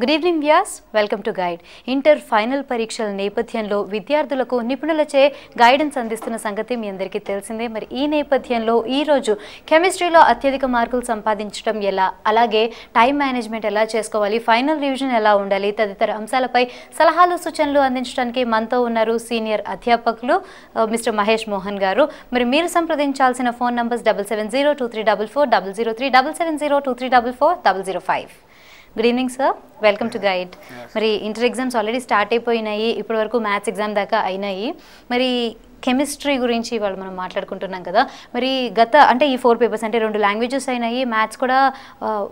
Good evening Vyas, welcome to guide. Inter final పరీక్షల నేపథ్యంలో విద్యార్థులకు నిపుణులచే గైడెన్స్ అందిస్తున్న సంగతి మీ అందరికీ తెలిసిందే. మరి ఈ నేపథ్యంలో ఈరోజు కెమిస్ట్రీలో అత్యధిక మార్కులు సంపాదించడం ఎలా, అలాగే టైం మేనేజ్మెంట్ ఎలా చేసుకోవాలి, ఫైనల్ రివిజన్ ఎలా ఉండాలి తదితర అంశాలపై సలహాలు సూచనలు అందించడానికి మనతో ఉన్నారు సీనియర్ అధ్యాపకులు మిస్టర్ మహేష్ మోహన్ గారు. మరి మీరు సంప్రదించాల్సిన phone numbers 7702344003, 7702344005. Good evening sir, welcome to guide. మరి ఇంటర్ ఎగ్జామ్స్ ఆల్రెడీ స్టార్ట్ అయిపోయినాయి, ఇప్పటి వరకు మ్యాథ్స్ ఎగ్జామ్ దాకా అయినాయి. మరి కెమిస్ట్రీ గురించి ఇవాళ మనం మాట్లాడుకుంటున్నాం కదా. మరి అంటే ఈ 4 పేపర్స్ అంటే 2 లాంగ్వేజెస్ అయినాయి, మ్యాథ్స్ కూడా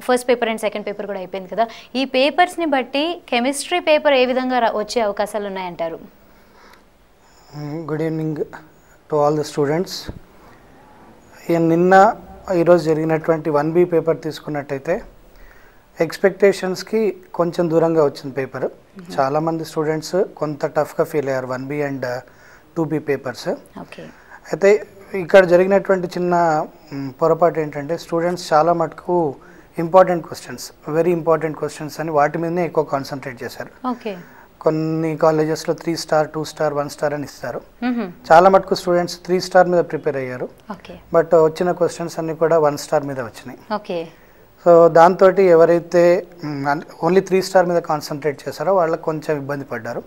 first paper and second paper కూడా అయిపోయింది కదా. ఈ పేపర్స్ని బట్టి కెమిస్ట్రీ పేపర్ ఏ విధంగా వచ్చే అవకాశాలు ఉన్నాయంటారు? Good evening to all the students. నిన్న ఈరోజు జరిగినటువంటి 1B పేపర్ తీసుకున్నట్టయితే ఎక్స్పెక్టేషన్స్కి కొంచెం దూరంగా వచ్చింది పేపర్. చాలామంది స్టూడెంట్స్ కొంత టఫ్గా ఫీల్ అయ్యారు 1B అండ్ 2B పేపర్స్. అయితే ఇక్కడ జరిగినటువంటి చిన్న పొరపాటు ఏంటంటే స్టూడెంట్స్ చాలా మటుకు important questions, very important questions అని వాటి మీదనే ఎక్కువ కాన్సన్ట్రేట్ చేశారు. కొన్ని కాలేజెస్లో 3 స్టార్ 2 స్టార్ 1 స్టార్ అని ఇస్తారు. చాలా మటుకు స్టూడెంట్స్ 3 స్టార్ మీద ప్రిపేర్ అయ్యారు, బట్ వచ్చిన క్వశ్చన్స్ అన్ని కూడా 1 స్టార్ మీద వచ్చినాయి. సో దాంతో ఎవరైతే ఓన్లీ 3 స్టార్ మీద కాన్సన్ట్రేట్ చేశారో వాళ్ళకి కొంచెం ఇబ్బంది పడ్డారు.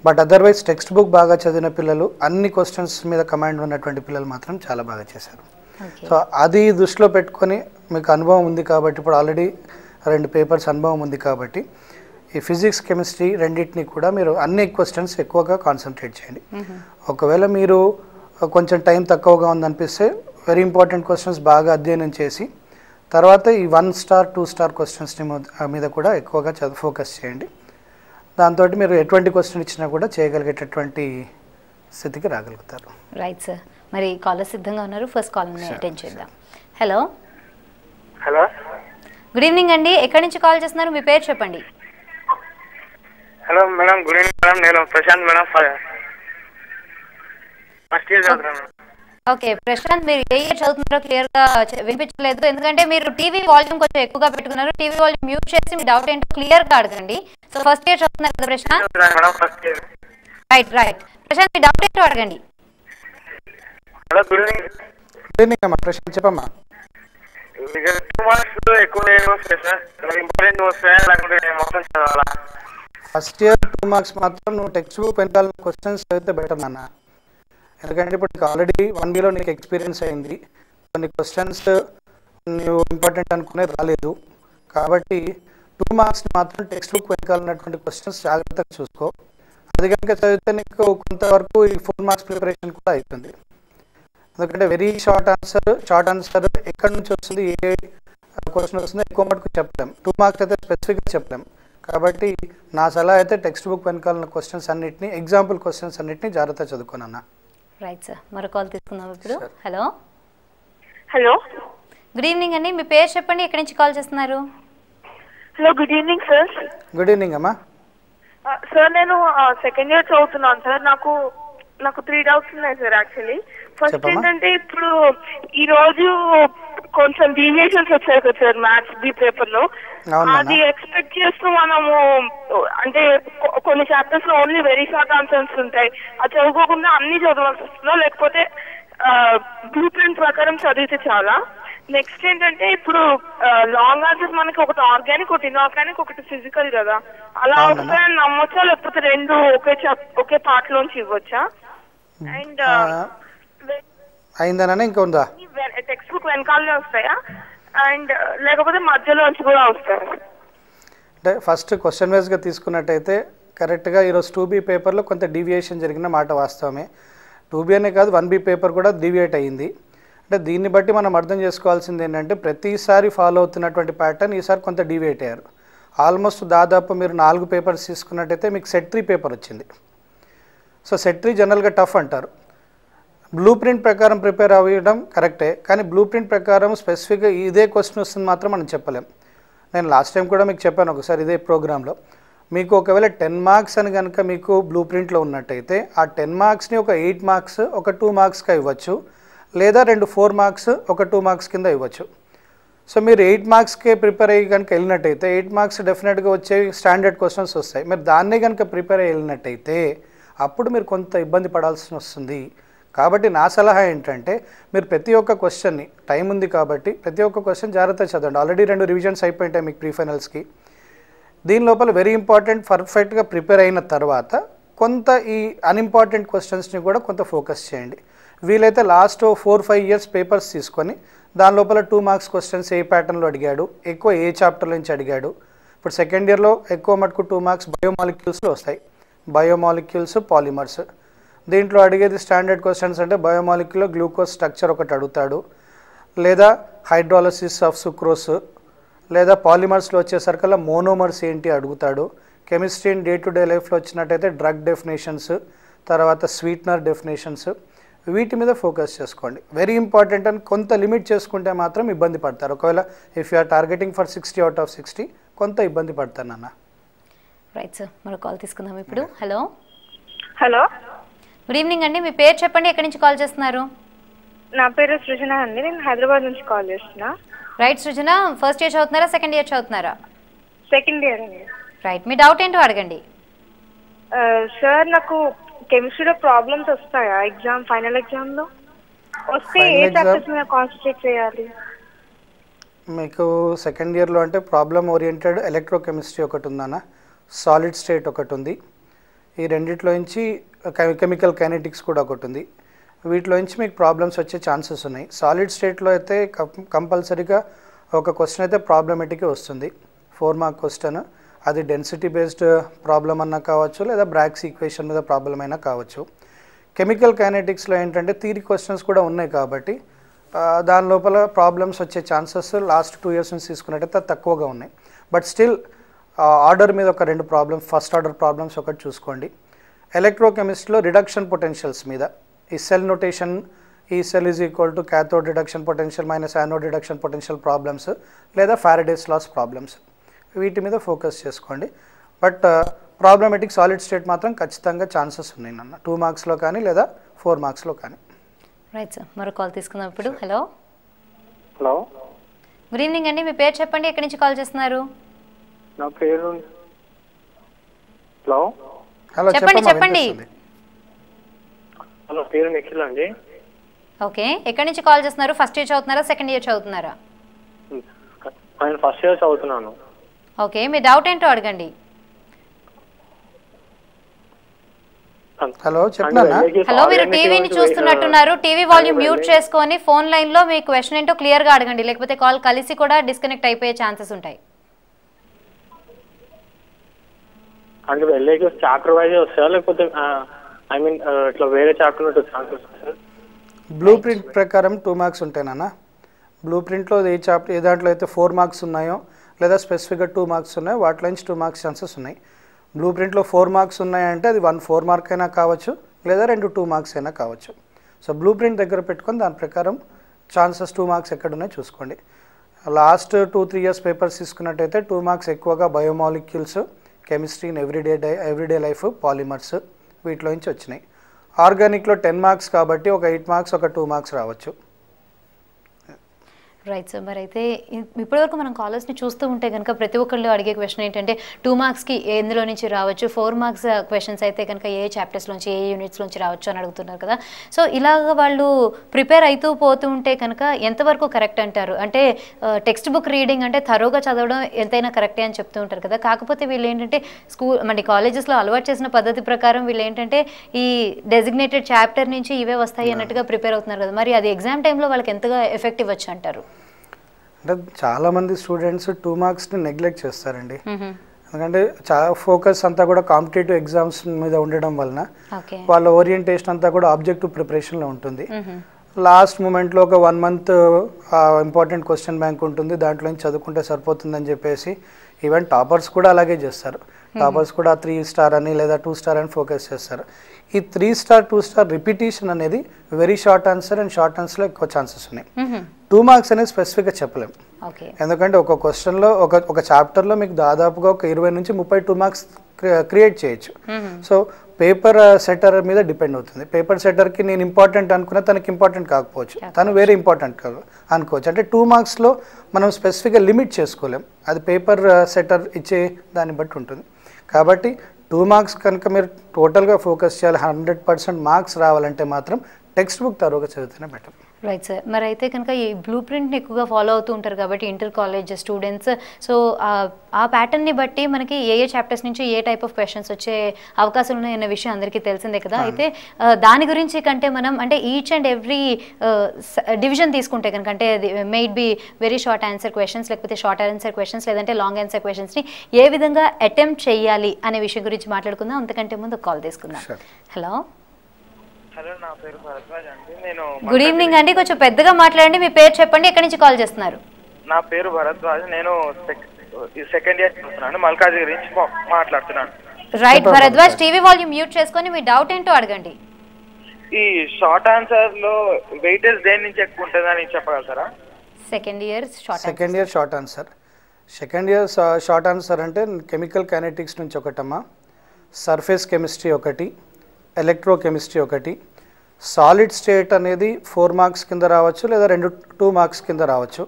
బట్ అదర్వైజ్ టెక్స్ట్ బుక్ బాగా చదివిన పిల్లలు, అన్ని క్వశ్చన్స్ మీద కమాండ్ ఉన్నటువంటి పిల్లలు మాత్రం చాలా బాగా చేశారు. సో అది దృష్టిలో పెట్టుకొని మీకు అనుభవం ఉంది కాబట్టి, ఇప్పుడు ఆల్రెడీ 2 పేపర్స్ అనుభవం ఉంది కాబట్టి ఈ ఫిజిక్స్ కెమిస్ట్రీ రెండింటిని కూడా మీరు అన్ని క్వశ్చన్స్ ఎక్కువగా కాన్సన్ట్రేట్ చేయండి. ఒకవేళ మీరు కొంచెం టైం తక్కువగా ఉందనిపిస్తే వెరీ ఇంపార్టెంట్ క్వశ్చన్స్ బాగా అధ్యయనం చేసి తర్వాత ఈ 1 స్టార్ 2 స్టార్ క్వశ్చన్స్ని మీద కూడా ఎక్కువగా ఫోకస్ చేయండి. దాంతో మీరు ఎటువంటి క్వశ్చన్ ఇచ్చినా కూడా చేయగలిగేటటువంటి స్థితికి రాగలుగుతారు. Right sir. మరి కాలర్ సిద్ధంగా ఉన్నారు, ఫస్ట్ కాల్ని అటెండ్ చేద్దాం. హలో హలో, గుడ్ ఈవినింగ్ అండి, ఎక్కడి నుంచి కాల్ చేస్తున్నారు, మీ పేరు చెప్పండి. Hello madam, good evening madam. నేను ప్రశాంత్ మేడం, ఫస్ట్ ఇయర్ చదువుతున్నాను. ఓకే ప్రశాంత్, మీరు ఏ ఇయర్ చదువుతున్నారో క్లియర్గా వినిపించలేదు, ఎందుకంటే మీరు టీవీ వాల్యూమ్ కొంచెం ఎక్కువగా పెట్టుకున్నారు. టీవీ వాల్యూమ్ మ్యూట్ చేసి మీ డౌట్ ఏంటో క్లియర్గా అడగండి. సో ఫస్ట్ ఇయర్ చదువుతున్నారు కదా ప్రశాంత్? Right right. ప్రశాంత్, మీ డౌట్ ఏంటో అడగండి. Hello, good evening. Good evening అమ్మా, ప్రశాంత్ చెప్పమ్మా. 2 మార్క్స్ ఎక్కువ వస్తాయి సార్, ఇంపార్టెంట్ వస్తాయా లేకుంటే మొత్తం చదవాలా? ఫస్ట్ ఇయర్ 2 మార్క్స్ మాత్రం నువ్వు టెక్స్ట్ బుక్ వెనకాల క్వశ్చన్స్ చదివితే బెటర్ నాన్న. ఎందుకంటే ఇప్పుడు ఆల్రెడీ 1Bలో నీకు ఎక్స్పీరియన్స్ అయింది, కొన్ని క్వశ్చన్స్ నువ్వు ఇంపార్టెంట్ అనుకునే రాలేదు. కాబట్టి 2 మార్క్స్ని మాత్రం టెక్స్ట్ బుక్ వెనకాల ఉన్నటువంటి క్వశ్చన్స్ జాగ్రత్తగా చూసుకో. అది కనుక చదివితే నీకు కొంతవరకు ఈ 4 మార్క్స్ ప్రిపరేషన్ కూడా అవుతుంది. ఎందుకంటే వెరీ షార్ట్ ఆన్సర్ ఎక్కడి నుంచి వస్తుంది, ఏ క్వశ్చన్ వస్తుందో ఎక్కువ మటుకు చెప్పలేం. 2 మార్క్స్ అయితే స్పెసిఫిక్గా చెప్పలేం. కాబట్టి నా సలహా అయితే టెక్స్ట్ బుక్ వెనకాల ఉన్న క్వశ్చన్స్ అన్నింటినీ, ఎగ్జాంపుల్ క్వశ్చన్స్ అన్నింటినీ జాగ్రత్తగా చదువుకోనన్నా. రైట్ సార్, మరో కాల్ తీసుకుందాం ఇప్పుడు. హలో హలో, గుడ్ ఈవినింగ్ అండి, మీ పేరు చెప్పండి, ఎక్కడి నుంచి కాల్ చేస్తున్నారు? Hello, good evening sir. Good evening అమ్మా. సార్ నేను సెకండ్ ఇయర్ చదువుతున్నాను సార్. నాకు 3 డౌట్స్ ఉన్నాయి సార్. యాక్చువల్లీ ఫస్ట్ ఏంటంటే ఇప్పుడు ఈ రోజు కొంచెం డీవియేషన్స్ వచ్చాయి కదా సార్ మ్యాథ్స్ బి పేపర్ లో. అది ఎక్స్పెక్ట్ చేస్తూ మనము అంటే కొన్ని చాప్టర్స్ లో ఓన్లీ వెరీ షార్ట్ ఆన్సర్స్ ఉంటాయి, అది చదువుకోకుండా అన్ని చదవాల్సి వస్తుందా లేకపోతే బ్లూ ప్రింట్ ప్రకారం చదివితే చాలా? నెక్స్ట్ ఏంటంటే ఇప్పుడు లాంగ్ ఆన్సర్స్ మనకి ఒకటి ఆర్గానిక్, ఒకటి ఇన్ఆర్గానిక్, ఒకటి ఫిజికల్ కదా, అలా వస్తాయని నమ్మొచ్చా లేకపోతే 2 ఒకే పార్ట్ లోంచి ఇవ్వచ్చా? అండ్ అయిందనా ఇంకా ఉందా? టెక్స్ట్ బుక్ వెనకాలనే వస్తాయా అండ్ లేకపోతే మధ్యలో నుంచి కూడా వస్తాయా? అంటే ఫస్ట్ క్వశ్చన్ వైజ్గా తీసుకున్నట్టయితే కరెక్ట్గా ఈరోజు 2B పేపర్లో కొంత డీవియేషన్ జరిగిన మాట వాస్తవమే. 2B అనే కాదు 1B పేపర్ కూడా డీవియేట్ అయ్యింది. అంటే దీన్ని బట్టి మనం అర్థం చేసుకోవాల్సింది ఏంటంటే ప్రతిసారి ఫాలో అవుతున్నటువంటి ప్యాటర్న్ ఈసారి కొంత డీవియేట్ అయ్యారు. ఆల్మోస్ట్ దాదాపు మీరు 4 పేపర్స్ తీసుకున్నట్టయితే మీకు సెట్ 3 పేపర్ వచ్చింది. సో సెట్ 3 జనరల్గా టఫ్ అంటారు. బ్లూ ప్రింట్ ప్రకారం ప్రిపేర్ అవ్వడం కరెక్టే, కానీ బ్లూ ప్రింట్ ప్రకారం స్పెసిఫిక్గా ఇదే క్వశ్చన్ వస్తుంది మాత్రం మనం చెప్పలేం. నేను లాస్ట్ టైం కూడా మీకు చెప్పాను ఒకసారి ఇదే ప్రోగ్రాంలో, మీకు ఒకవేళ 10 మార్క్స్ అని కనుక మీకు బ్లూ ప్రింట్లో ఉన్నట్టయితే ఆ 10 మార్క్స్ని ఒక 8 మార్క్స్ ఒక 2 మార్క్స్గా ఇవ్వచ్చు, లేదా 4 మార్క్స్ ఒక 2 మార్క్స్ కింద ఇవ్వచ్చు. సో మీరు 8 మార్క్స్కే ప్రిపేర్ అయ్యి కనుక వెళ్ళినట్టయితే 8 మార్క్స్ డెఫినెట్గా వచ్చే స్టాండర్డ్ క్వశ్చన్స్ వస్తాయి. మీరు దాన్నే కనుక ప్రిపేర్ అయ్యి వెళ్ళినట్టయితే అప్పుడు మీరు కొంత ఇబ్బంది పడాల్సి వస్తుంది. కాబట్టి నా సలహా ఏంటంటే మీరు ప్రతి ఒక్క క్వశ్చన్ని టైం ఉంది కాబట్టి ప్రతి ఒక్క క్వశ్చన్ జాగ్రత్తగా చదవండి. ఆల్రెడీ 2 రివిజన్స్ అయిపోయింటాయి మీకు ప్రీ ఫైనల్స్కి. దీని లోపల వెరీ ఇంపార్టెంట్ పర్ఫెక్ట్గా ప్రిపేర్ అయిన తర్వాత కొంత ఈ అన్ఇంపార్టెంట్ క్వశ్చన్స్ని కూడా కొంత ఫోకస్ చేయండి. వీలైతే లాస్ట్ 4-5 ఇయర్స్ పేపర్స్ తీసుకొని దాని లోపల 2 మార్క్స్ క్వశ్చన్స్ ఏ ప్యాటర్న్లో అడిగాడు, ఎక్కువ ఏ చాప్టర్ నుంచి అడిగాడు. ఇప్పుడు సెకండ్ ఇయర్లో ఎక్కువ మటుకు 2 మార్క్స్ బయోమాలిక్యూల్స్లో వస్తాయి. Biomolecules, polymers. దీంట్లో అడిగేది స్టాండర్డ్ క్వశ్చన్స్ అంటే బయోమాలిక్యూల్లో గ్లూకోజ్ స్ట్రక్చర్ ఒకటి అడుగుతాడు, లేదా హైడ్రాలసిస్ ఆఫ్ సుక్రోస్, లేదా పాలిమర్స్లో వచ్చేసరికల్లా మోనోమర్స్ ఏంటి అడుగుతాడు. Chemistry in day to day లైఫ్లో వచ్చినట్టయితే డ్రగ్ డెఫినేషన్స్, తర్వాత స్వీట్నర్ డెఫినేషన్స్, వీటి మీద ఫోకస్ చేసుకోండి. వెరీ ఇంపార్టెంట్ అని కొంత లిమిట్ చేసుకుంటే మాత్రం ఇబ్బంది పడతారు. ఒకవేళ if you are targeting for 60 out of 60 కొంత ఇబ్బంది పడతాను అన్న. రైట్ సార్, మరో కాల్ తీసుకుందాం ఇప్పుడు. హలో హలో, గుడ్ ఈవినింగ్ అండి. మీ పేరు చెప్పండి, ఎక్కడి నుంచి కాల్ చేస్తున్నారు? నా పేరు సృజన అండి, నేను హైదరాబాద్ నుంచి కాల్ చేస్తున్నా. రైట్ సృజన, ఫస్ట్ ఇయర్ చదువుతున్నారా, సెకండ్ ఇయర్ చదువుతున్నారా? సెకండ్ ఇయర్ అండి. రైట్, మీ డౌట్ ఏంటో అడగండి. సార్, నాకు కెమిస్ట్రీలో ప్రాబ్లమ్స్ వస్తాయా ఫైనల్ ఎగ్జామ్లో? వస్తే ఏ చాప్టర్స్ మీద కాన్సన్ట్రేట్ చేయాలి? మీకు సెకండ్ ఇయర్లో అంటే ప్రాబ్లమ్ ఓరియంటెడ్ ఎలక్ట్రోకెమిస్ట్రీ ఒకటి ఉందన్న, సాలిడ్ స్టేట్ ఒకటి ఉంది. ఈ రెండిట్లో నుంచి కెమికల్ కైనెటిక్స్ కూడా ఒకటి ఉంది. వీటిలో నుంచి మీకు ప్రాబ్లమ్స్ వచ్చే ఛాన్సెస్ ఉన్నాయి. సాలిడ్ స్టేట్లో అయితే కంపల్సరీగా ఒక క్వశ్చన్ అయితే ప్రాబ్లమేటిక్గా వస్తుంది, 4 మార్క్ క్వశ్చన్. అది డెన్సిటీ బేస్డ్ ప్రాబ్లం అన్నా కావచ్చు, లేదా బ్రాగ్స్ ఈక్వేషన్ మీద ప్రాబ్లం అయినా కావచ్చు. కెమికల్ కైనెటిక్స్లో ఏంటంటే థియరీ క్వశ్చన్స్ కూడా ఉన్నాయి కాబట్టి దాని లోపల ప్రాబ్లమ్స్ వచ్చే ఛాన్సెస్ లాస్ట్ 2 ఇయర్స్ నుంచి తీసుకున్నట్టయితే తక్కువగా ఉన్నాయి. బట్ స్టిల్ ఆర్డర్ మీద ఒక 2 ప్రాబ్లమ్స్, ఫస్ట్ ఆర్డర్ ప్రాబ్లమ్స్ ఒకటి చూసుకోండి. ఎలక్ట్రోకెమిస్ట్రీలో రిడక్షన్ పొటెన్షియల్స్ మీద ఈ సెల్ నోటేషన్, ఈ cell is equal to cathode reduction potential minus anode reduction potential problems, లేదా ఫారడేస్ లాస్ ప్రాబ్లమ్స్, వీటి మీద ఫోకస్ చేసుకోండి. బట్ ప్రాబ్లమేటిక్ సాలిడ్ స్టేట్ మాత్రం ఖచ్చితంగా ఛాన్సెస్ ఉన్నాయి అన్న, 2 మార్క్స్లో కానీ లేదా 4 మార్క్స్లో కానీ. రైట్ సార్, మరో కాల్ తీసుకుందాం ఇప్పుడు. హలో హలో, గుడ్ ఈవినింగ్ అండి. మీ పేరు చెప్పండి, ఎక్కడి నుంచి కాల్ చేస్తున్నారు? నా పేరు హలో హలో చెప్పండి. హలో, పేరు నిఖిల్ అండి. ఓకే, ఎక్కడి నుంచి కాల్ చేస్తున్నారు? ఫస్ట్ ఇయర్ చదువుతున్నారా, సెకండ్ ఇయర్ చదువుతున్నారా? నేను ఫస్ట్ ఇయర్ చదువుతున్నాను. ఓకే, మీ డౌట్ ఏంటో అడగండి. హలో చెప్పనా? హలో, మీరు టీవీని చూస్తున్నట్టున్నారు. టీవీ వాల్యూమ్ మ్యూట్ చేసుకొని ఫోన్ లైన్ లో మీ క్వశ్చన్ ఏంటో క్లియర్ గా అడగండి, లేకపోతే కాల్ కలిసి కూడా డిస్కనెక్ట్ అయిపోయే ఛాన్సెస్ ఉంటాయి. అంటే వెళ్ళేకి చాప్టర్ వైజ్ వస్తాయా, లేకపోతే ఐ మీన్ ఇట్లా వేరే చాప్టర్ ఉంటే ఛాన్సెస్ వస్తాయి? బ్లూ ప్రింట్ ప్రకారం 2 మార్క్స్ ఉంటాయినా. బ్లూ ప్రింట్లో ఏ దాంట్లో అయితే 4 మార్క్స్ ఉన్నాయో, లేదా స్పెసిఫిక్గా 2 మార్క్స్ ఉన్నాయో వాటిలో నుంచి 2 మార్క్స్ ఛాన్సెస్ ఉన్నాయి. బ్లూ ప్రింట్లో 4 మార్క్స్ ఉన్నాయంటే అది 1 4 మార్క్ అయినా కావచ్చు, లేదా 2 2 మార్క్స్ అయినా కావచ్చు. సో బ్లూ ప్రింట్ దగ్గర పెట్టుకొని దాని ప్రకారం ఛాన్సెస్ 2 మార్క్స్ ఎక్కడ ఉన్నాయో చూసుకోండి. లాస్ట్ 2-3 ఇయర్స్ పేపర్స్ తీసుకున్నట్టయితే 2 మార్క్స్ ఎక్కువగా biomolecules, chemistry in everyday life, polymers, వీటిలో నుంచి వచ్చినాయి. ఆర్గానిక్లో 10 మార్క్స్ కాబట్టి ఒక 8 మార్క్స్, ఒక 2 మార్క్స్ రావచ్చు. రైట్ సార్, మరి అయితే ఇప్పటివరకు మనం కాలర్స్ని చూస్తూ ఉంటే కనుక ప్రతి ఒక్కళ్ళు అడిగే క్వశ్చన్ ఏంటంటే 2 మార్క్స్కి ఎందులో నుంచి రావచ్చు, 4 మార్క్స్ క్వశ్చన్స్ అయితే కనుక ఏ చాప్టర్స్లోంచి, ఏ యూనిట్స్లోంచి రావచ్చు అని అడుగుతున్నారు కదా. సో ఇలాగ వాళ్ళు ప్రిపేర్ అవుతూ పోతూ ఉంటే కనుక ఎంతవరకు కరెక్ట్ అంటారు? అంటే టెక్స్ట్ బుక్ రీడింగ్ అంటే థరోగా చదవడం ఎంతైనా కరెక్టే అని చెప్తూ ఉంటారు కదా. కాకపోతే వీళ్ళు ఏంటంటే మన కాలేజెస్లో అలవాటు చేసిన పద్ధతి ప్రకారం వీళ్ళు ఏంటంటే ఈ డెసిగ్నేటెడ్ చాప్టర్ నుంచి ఇవే వస్తాయి అన్నట్టుగా ప్రిపేర్ అవుతున్నారు కదా. మరి అది ఎగ్జామ్ టైంలో వాళ్ళకి ఎంతగా ఎఫెక్ట్ ఇవ్వచ్చు అంటారు? అంటే చాలామంది స్టూడెంట్స్ 2 మార్క్స్ని నెగ్లెక్ట్ చేస్తారండి. ఎందుకంటే చాలా ఫోకస్ అంతా కూడా కాంపిటేటివ్ ఎగ్జామ్స్ మీద ఉండడం వలన వాళ్ళ ఓరియంటేషన్ అంతా కూడా ఆబ్జెక్టివ్ ప్రిపరేషన్లో ఉంటుంది. లాస్ట్ మూమెంట్లో ఒక 1 మంత్ ఇంపార్టెంట్ క్వశ్చన్ బ్యాంక్ ఉంటుంది, దాంట్లో నుంచి చదువుకుంటే సరిపోతుందని చెప్పేసి ఈవెన్ టాపర్స్ కూడా అలాగే చేస్తారు. టాపర్స్ కూడా 3 స్టార్ అని లేదా 2 స్టార్ అని ఫోకస్ చేస్తారు. ఈ 3 స్టార్ 2 స్టార్ రిపిటేషన్ అనేది very short answer and short ఆన్సర్లో ఎక్కువ ఛాన్సెస్ ఉన్నాయి. 2 మార్క్స్ అనేది స్పెసిఫిక్గా చెప్పలేము, ఎందుకంటే ఒక క్వశ్చన్లో ఒక చాప్టర్లో మీకు దాదాపుగా ఒక 20 నుంచి 30 2 మార్క్స్ క్రియేట్ చేయొచ్చు. సో పేపర్ సెటర్ మీద డిపెండ్ అవుతుంది. పేపర్ సెటర్కి నేను ఇంపార్టెంట్ అనుకున్నా తనకి ఇంపార్టెంట్ కాకపోవచ్చు, తను వేరే ఇంపార్టెంట్ అనుకోవచ్చు. అంటే 2 మార్క్స్లో మనం స్పెసిఫిక్గా లిమిట్ చేసుకోలేం, అది పేపర్ సెటర్ ఇచ్చే దాన్ని బట్టి ఉంటుంది. కాబట్టి 2 మార్క్స్ కనుక మీరు టోటల్గా ఫోకస్ చేయాలి, 100% మార్క్స్ రావాలంటే మాత్రం టెక్స్ట్ బుక్ తరువుగా చదివితేనే బెటర్. Right sir. మరి అయితే కనుక ఈ బ్లూ ప్రింట్ని ఎక్కువగా ఫాలో అవుతూ ఉంటారు కాబట్టి ఇంటర్ కాలేజ్ స్టూడెంట్స్, సో ఆ ప్యాటర్న్ని బట్టి మనకి ఏ చాప్టర్స్ నుంచి ఏ టైప్ ఆఫ్ క్వశ్చన్స్ వచ్చే అవకాశాలు ఉన్నాయన్న విషయం అందరికీ తెలిసిందే కదా. అయితే దాని గురించి కంటే మనం అంటే ఈచ్ అండ్ ఎవ్రీ డివిజన్ తీసుకుంటే కనుక అంటే made be very short answer questions, లేకపోతే షార్ట్ ఆన్సర్ క్వశ్చన్స్, లేదంటే లాంగ్ ఆన్సర్ క్వశ్చన్స్ని ఏ విధంగా అటెంప్ట్ చేయాలి అనే విషయం గురించి మాట్లాడుకుందాం. అంతకంటే ముందు కాల్ తీసుకుందాం. హలో. హలో, నా పేరు భరద్వాజ్ అండి. నేను గుడ్ ఈవినింగ్ అండి, కొంచెం పెద్దగా మాట్లాడండి, మీ పేరు చెప్పండి, ఎక్కడి నుంచి కాల్ చేస్తున్నారు? నా పేరు భరద్వాజ్, నేను సెకండ్ ఇయర్ చదువుతున్నాను, మల్కాజ్గిరి నుంచి మాట్లాడుతున్నాను. Right Bharadwaj, TV volume mute చేసుకొని మీ డౌట్ ఏంటో అడగండి. ఈ షార్ట్ ఆన్సర్ లో వెయిటేజ్ దేని నుంచి ఎక్కువ ఉంటుందని చెప్పగలుగుతారా? Second year short answer. Second year short answer అంటే కెమికల్ కైనెటిక్స్ నుంచి ఒకటమ్మా, సర్ఫేస్ కెమిస్ట్రీ ఒకటి, ఎలక్ట్రోకెమిస్ట్రీ ఒకటి, సాలిడ్ స్టేట్ అనేది 4 మార్క్స్ కింద రావచ్చు, లేదా 2 మార్క్స్ కింద రావచ్చు.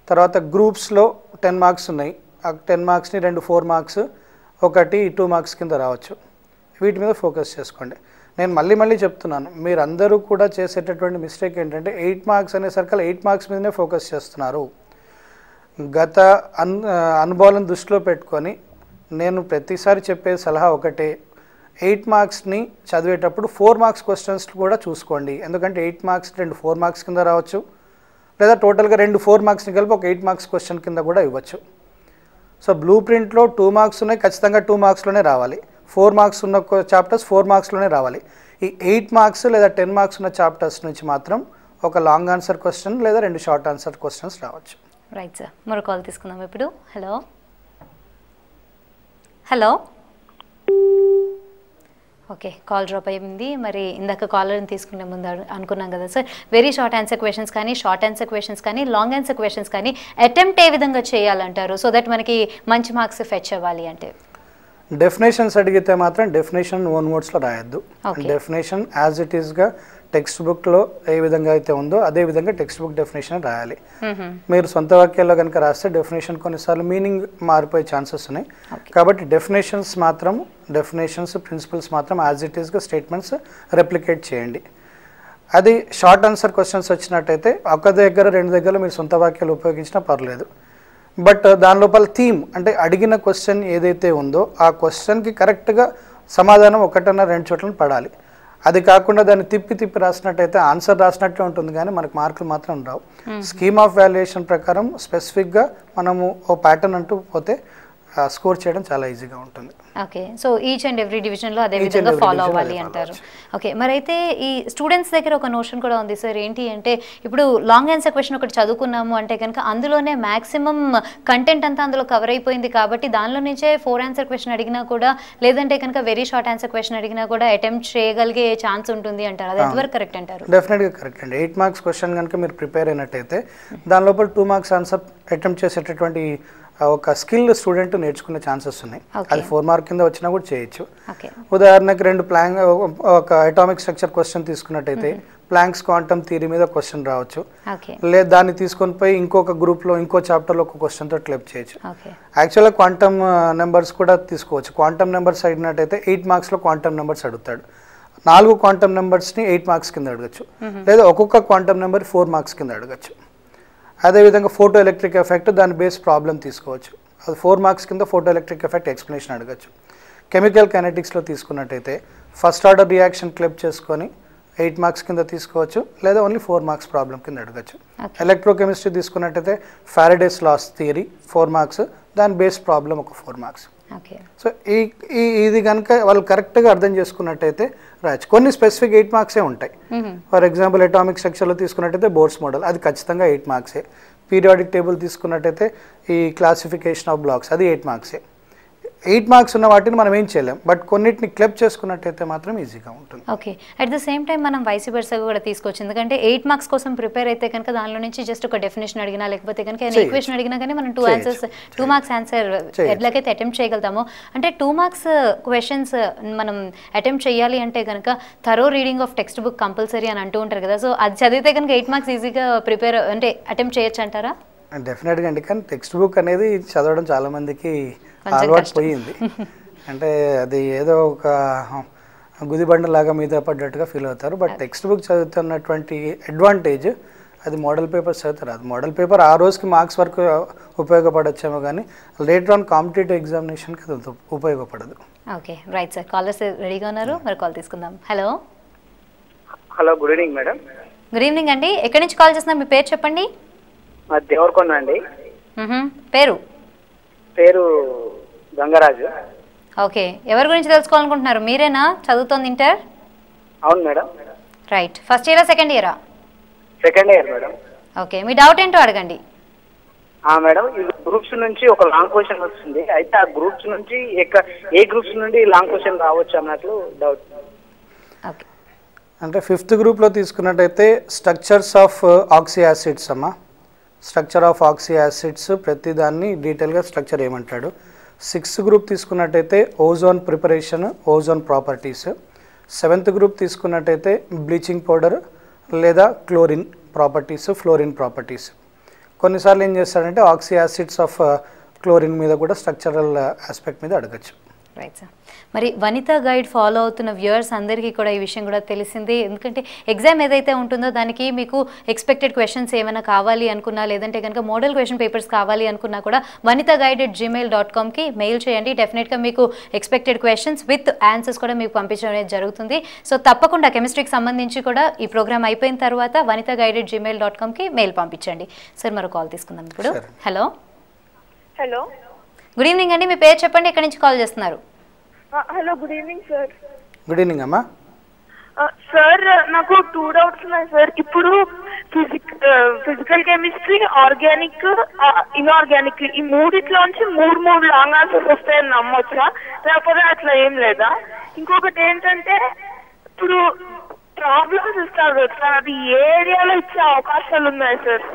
తర్వాత గ్రూప్స్లో 10 మార్క్స్ ఉన్నాయి, ఆ 10 మార్క్స్ని 2 4 మార్క్స్, ఒకటి 2 మార్క్స్ కింద రావచ్చు. వీటి మీద ఫోకస్ చేసుకోండి. నేను మళ్ళీ చెప్తున్నాను, మీరు అందరూ కూడా చేసేటటువంటి మిస్టేక్ ఏంటంటే 8 మార్క్స్ అనే సర్కిల్ 8 మార్క్స్ మీదనే ఫోకస్ చేస్తున్నారు. గత అనుభవాలను దృష్టిలో పెట్టుకొని నేను ప్రతిసారి చెప్పే సలహా ఒకటే, 8 మార్క్స్ని చదివేటప్పుడు 4 మార్క్స్ క్వశ్చన్స్ కూడా చూసుకోండి. ఎందుకంటే 8 మార్క్స్ 2 4 మార్క్స్ కింద రావచ్చు, లేదా టోటల్గా 2 4 మార్క్స్ని కలిపి ఒక 8 మార్క్స్ క్వశ్చన్ కింద కూడా ఇవ్వచ్చు. సో బ్లూ ప్రింట్లో 2 మార్క్స్ ఉన్నాయి, ఖచ్చితంగా 2 మార్క్స్లోనే రావాలి. 4 మార్క్స్ ఉన్న చాప్టర్స్ 4 మార్క్స్లోనే రావాలి. ఈ 8 మార్క్స్ లేదా 10 మార్క్స్ ఉన్న చాప్టర్స్ నుంచి మాత్రం ఒక లాంగ్ ఆన్సర్ క్వశ్చన్ లేదా 2 షార్ట్ ఆన్సర్ క్వశ్చన్స్ రావచ్చు. రైట్ సార్, మరో కాల్ తీసుకుందాం ఇప్పుడు. Hello. Hello. Okay, call drop అయ్యింది. మరి ఇందాక కాలర్ని తీసుకునే ముందు అనుకున్నాం కదా sir, very short answer questions కానీ, షార్ట్ ఆన్సర్ క్వశ్చన్స్ కానీ, లాంగ్ ఆన్సర్ క్వశ్చన్స్ కానీ అటెంప్ట్ ఏ విధంగా చేయాలంటారు, సో దట్ మనకి మంచి మార్క్స్ ఫెచ్ అవ్వాలి అంటే? డెఫినేషన్స్ అడిగితే మాత్రం డెఫినేషన్ ఓన్ వర్డ్స్లో రాయొద్దు. డెఫినేషన్ యాజ్ ఇట్ ఈస్గా టెక్స్ట్ బుక్లో ఏ విధంగా అయితే ఉందో అదే విధంగా టెక్స్ట్ బుక్ డెఫినేషన్ రాయాలి. మీరు సొంత వాక్యాల్లో కనుక రాస్తే డెఫినేషన్ కొన్నిసార్లు మీనింగ్ మారిపోయే ఛాన్సెస్ ఉన్నాయి. కాబట్టి డెఫినేషన్స్ ప్రిన్సిపల్స్ మాత్రం యాజ్ ఇట్ ఈస్గా స్టేట్మెంట్స్ రెప్లికేట్ చేయండి. అది షార్ట్ ఆన్సర్ క్వశ్చన్స్ వచ్చినట్టయితే ఒక దగ్గర 2 దగ్గర మీరు సొంత వాక్యాలు ఉపయోగించినా పర్లేదు. బట్ దాని లోపల థీమ్ అంటే అడిగిన క్వశ్చన్ ఏదైతే ఉందో ఆ క్వశ్చన్కి కరెక్ట్గా సమాధానం 1 అన్న 2 చోట్ల పడాలి. అది కాకుండా దాన్ని తిప్పి రాసినట్టయితే ఆన్సర్ రాసినట్టే ఉంటుంది కానీ మనకు మార్కులు మాత్రం రావు. స్కీమ్ ఆఫ్ వాల్యుయేషన్ ప్రకారం స్పెసిఫిక్గా మనము ఓ ప్యాటర్న్ అంటూ పోతే స్కోర్ చేయడం చాలా ఈజీగా ఉంటుంది. Okay, so each and every డివిజన్లో అదే విధంగా ఫాలో అవ్వాలి అంటారు. ఓకే, మరి అయితే ఈ స్టూడెంట్స్ దగ్గర ఒక నోషన్ కూడా ఉంది సార్, ఏంటి అంటే ఇప్పుడు లాంగ్ ఆన్సర్ క్వశ్చన్ ఒకటి చదువుకున్నాము అంటే కనుక అందులోనే మ్యాక్సిమం కంటెంట్ అంతా అందులో కవర్ అయిపోయింది కాబట్టి దానిలో నుంచే 4 ఆన్సర్ క్వశ్చన్ అడిగినా కూడా, లేదంటే కనుక వెరీ షార్ట్ ఆన్సర్ క్వశ్చన్ అడిగినా కూడా అటెంప్ట్ చేయగలిగే ఛాన్స్ ఉంటుంది అంటారు. అది ఎంతవరకు కరెక్ట్ అంటారు? డెఫినెట్గా కరెక్ట్ అండి. 8 మార్క్స్ క్వశ్చన్ కనుక మీరు ప్రిపేర్ అయినట్టయితే దాని లోపల 2 మార్క్స్ ఆన్సర్ అటెంప్ట్ చేసేటటువంటి ఒక స్కిల్ స్టూడెంట్ నేర్చుకునే ఛాన్సెస్ ఉన్నాయి. అది 4 మార్క్ కింద వచ్చినా కూడా చేయొచ్చు. ఉదాహరణకు 2 ఒక అటామిక్ స్ట్రక్చర్ క్వశ్చన్ తీసుకున్నట్టయితే ప్లాంక్స్ క్వాంటమ్ థియరీ మీద క్వశ్చన్ రావచ్చు, లేదా దాన్ని తీసుకొని పోయి ఇంకొక గ్రూప్లో ఇంకో చాప్టర్లో ఒక క్వశ్చన్తో క్లెప్ చేయొచ్చు. యాక్చువల్గా క్వాంటమ్ నెంబర్స్ కూడా తీసుకోవచ్చు. క్వాంటమ్ నెంబర్స్ అడిగినట్టయితే 8 మార్క్స్లో క్వాంటమ్ నెంబర్స్ అడుగుతాడు. 4 క్వాంటమ్ నెంబర్స్ని 8 మార్క్స్ కింద అడగచ్చు, లేదా ఒక్కొక్క క్వాంటమ్ నెంబర్ 4 మార్క్స్ కింద అడగచ్చు. అదేవిధంగా ఫోటో ఎలక్ట్రిక్ ఎఫెక్ట్ దాని బేస్ ప్రాబ్లం తీసుకోవచ్చు, అది 4 మార్క్స్ కింద ఫోటో ఎలక్ట్రిక్ ఎఫెక్ట్ ఎక్స్ప్లెనేషన్ అడగచ్చు. కెమికల్ కైనెటిక్స్లో తీసుకున్నట్టయితే ఫస్ట్ ఆర్డర్ రియాక్షన్ క్లెప్ చేసుకొని 8 మార్క్స్ కింద తీసుకోవచ్చు, లేదా ఓన్లీ 4 మార్క్స్ ప్రాబ్లం కింద అడగచ్చు. ఎలక్ట్రోకెమిస్ట్రీ తీసుకున్నట్టయితే ఫారడేస్ లాస్ థియరీ 4 మార్క్స్, దాని బేస్ ప్రాబ్లం ఒక 4 మార్క్స్. సో ఇది కనుక వాళ్ళు కరెక్ట్గా అర్థం చేసుకున్నట్టయితే రాయచ్చు. కొన్ని స్పెసిఫిక్ 8 మార్క్సే ఉంటాయి. ఫర్ ఎగ్జాంపుల్ అటామిక్ స్ట్రక్చర్లో తీసుకున్నట్టయితే బోర్డ్స్ మోడల్ అది ఖచ్చితంగా 8 మార్క్సే. పీరియాడిక్ టేబుల్ తీసుకున్నట్టయితే ఈ క్లాసిఫికేషన్ ఆఫ్ బ్లాక్స్ అది 8 మార్క్సే. 8 మార్క్స్ ఉన్న వాటిని మనం ఏం చేయలేం, బట్ కొన్నిటిని క్లబ్ చేసుకున్నట్టయితే మాత్రం ఈజీగా ఉంటుంది. Okay, at the same time మనం వైస్ వర్సా కూడా తీసుకోవచ్చు. ఎందుకంటే 8 మార్క్స్ కోసం ప్రిపేర్ అయితే కనుక దానిలో నుంచి జస్ట్ ఒక డెఫినేషన్ అడిగినా లేకపోతే కనుక ఈక్వేషన్ అడిగినా కానీ మనం 2 మార్క్స్ ఆన్సర్ ఎట్లకైతే అటెంప్ట్ చేయగలుగుతామో, అంటే 2 మార్క్స్ క్వశ్చన్స్ మనం అటెంప్ట్ చేయాలి అంటే కనుక thorough reading of text book compulsory అని అంటూ ఉంటారు కదా. సో అది చదివితే కనుక 8 మార్క్స్ ఈజీగా ప్రిపేర్ అంటే అటెంప్ట్ చేయొచ్చు అంటారా? డెఫినెట్గా అండి, కానీ టెక్స్ట్ బుక్ అనేది చదవడం చాలామందికి అలవాటు పోయింది. అంటే అది ఏదో ఒక గుదిబండలాగా మీద పడ్డట్టుగా ఫీల్ అవుతారు. బట్ టెక్స్ట్ బుక్ చదువుతున్నటువంటి అడ్వాంటేజ్ అది మోడల్ పేపర్స్ చదువుతారు. అది మోడల్ పేపర్ ఆ రోజుకి మార్క్స్ వరకు ఉపయోగపడచ్చేమో కానీ లేటర్ ఆన్ కాంపిటేటివ్ ఎగ్జామినేషన్కి అది ఉపయోగపడదు. Okay, right sir. కాలర్స్ రెడీగా ఉన్నారు, మరి కాల్ తీసుకుందాం. Hello hello, good evening madam. Good evening అండి. ఎక్కడి నుంచి కాల్ చేస్తున్నారు? మీ పేరు చెప్పండి. దేవరకొండ అండి. పేరు గంగరాజు. ఓకే, ఎవరి గురించి తెలుసుకోవాలనుకుంటున్నారు? మీరేనా చదువుతోంది ఇంటర్? అవును మేడం. రైట్, ఫస్ట్ ఇయరా సెకండ్ ఇయరా? Second year madam. ఓకే, మీ డౌట్ ఏంటో అడగండి. మేడం, ఈ గ్రూప్స్ నుంచి ఒక లాంగ్ క్వశ్చన్ వస్తుంది, అయితే ఆ గ్రూప్స్ నుంచి ఏ గ్రూప్స్ నుండి లాంగ్ క్వశ్చన్ రావచ్చు అన్నట్లు డౌట్. ఓకే, అంటే 5th గ్రూప్లో తీసుకున్నట్టయితే స్ట్రక్చర్స్ ఆఫ్ ఆక్సీ యాసిడ్స్ అమ్మా. స్ట్రక్చర్ ఆఫ్ ఆక్సీ యాసిడ్స్ ప్రతి దాన్ని డీటెయిల్గా స్ట్రక్చర్ ఏమంటాడు. 6th గ్రూప్ తీసుకున్నట్టయితే ozone preparation, ozone properties. 7th group తీసుకున్నట్టయితే బ్లీచింగ్ పౌడర్ లేదా క్లోరిన్ ప్రాపర్టీస్, ఫ్లోరిన్ ప్రాపర్టీస్. కొన్నిసార్లు ఏం చేస్తాడంటే ఆక్సీ యాసిడ్స్ ఆఫ్ క్లోరిన్ మీద కూడా స్ట్రక్చరల్ ఆస్పెక్ట్ మీద అడగచ్చు. Right sir. మరి వనితా గైడ్ ఫాలో అవుతున్న వ్యూవర్స్ అందరికీ కూడా ఈ విషయం కూడా తెలిసింది. ఎందుకంటే ఎగ్జామ్ ఏదైతే ఉంటుందో దానికి మీకు ఎక్స్పెక్టెడ్ క్వశ్చన్స్ ఏమైనా కావాలి అనుకున్నా లేదంటే కనుక మోడల్ క్వశ్చన్ పేపర్స్ కావాలి అనుకున్నా కూడా vanitagide@gmail.comకి మెయిల్ చేయండి. డెఫినెట్గా మీకు ఎక్స్పెక్టెడ్ క్వశ్చన్స్ విత్ ఆన్సర్స్ కూడా మీకు పంపించడం అనేది జరుగుతుంది. సో తప్పకుండా కెమిస్ట్రీకి సంబంధించి కూడా ఈ ప్రోగ్రామ్ అయిపోయిన తర్వాత vanitagide@gmail.comకి మెయిల్ పంపించండి. సార్ మరో కాల్ తీసుకుందాం ఇప్పుడు. హలో హలో, గుడ్ ఈవినింగ్ అండి. మీ పేరు చెప్పండి, ఎక్కడి నుంచి కాల్ చేస్తున్నారు? Hello, good evening sir. Good evening అమ్మా. సార్, నాకు 2 డౌట్స్ ఉన్నాయి సార్. ఇప్పుడు ఫిజికల్ కెమిస్ట్రీ, ఆర్గానిక్, ఇన్ఆర్గానిక్ ఈ మూడిట్లోంచి మూడు లాంగ్ ఆన్సర్స్ వస్తాయని నమ్మొచ్చా, లేకపోతే అట్లా ఏం లేదా? ఇంకొకటి ఏంటంటే ఇప్పుడు ప్రాబ్లమ్స్ ఇస్తారు కదా సార్, అది ఏ ఏరియాలో ఇచ్చే అవకాశాలు ఉన్నాయి సార్?